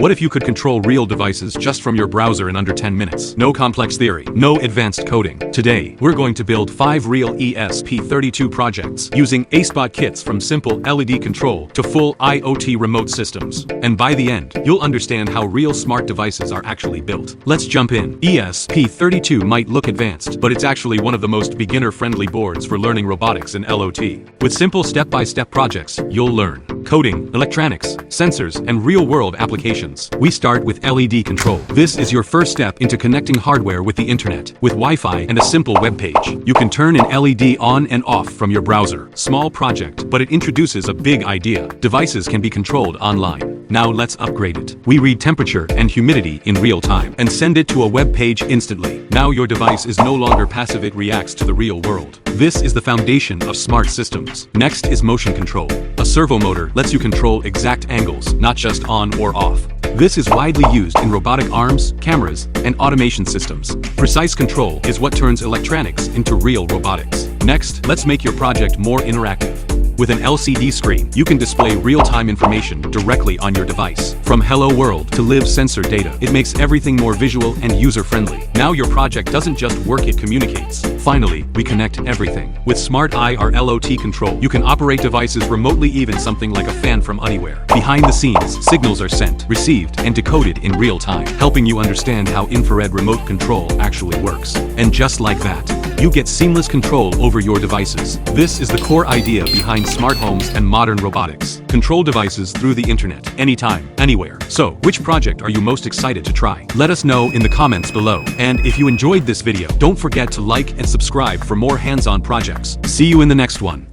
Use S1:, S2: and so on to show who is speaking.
S1: What if you could control real devices just from your browser in under 10 minutes? No complex theory, no advanced coding. Today, we're going to build 5 real ESP32 projects using ACEBOTT kits from simple LED control to full IoT remote systems. And by the end, you'll understand how real smart devices are actually built. Let's jump in. ESP32 might look advanced, but it's actually one of the most beginner-friendly boards for learning robotics and LOT. With simple step-by-step projects, you'll learn coding, electronics, sensors, and real-world applications. We start with LED control. This is your first step into connecting hardware with the internet. With Wi-Fi and a simple web page, you can turn an LED on and off from your browser. Small project, but it introduces a big idea. Devices can be controlled online. Now let's upgrade it. We read temperature and humidity in real time and send it to a web page instantly. Now your device is no longer passive, it reacts to the real world. This is the foundation of smart systems. Next is motion control. A servo motor lets you control exact angles, not just on or off. This is widely used in robotic arms, cameras, and automation systems. Precise control is what turns electronics into real robotics. Next, let's make your project more interactive. With an LCD screen, you can display real-time information directly on your device. From Hello World to live sensor data, it makes everything more visual and user-friendly. Now your project doesn't just work, it communicates. Finally, we connect everything. With Smart Eye or LOT control, you can operate devices remotely, even something like a fan from anywhere. Behind the scenes, signals are sent, received, and decoded in real time, helping you understand how infrared remote control actually works. And just like that, you get seamless control over your devices. This is the core idea behind smart homes and modern robotics. Control devices through the internet, anytime, anywhere. So, which project are you most excited to try? Let us know in the comments below. And if you enjoyed this video, don't forget to like and subscribe for more hands-on projects. See you in the next one.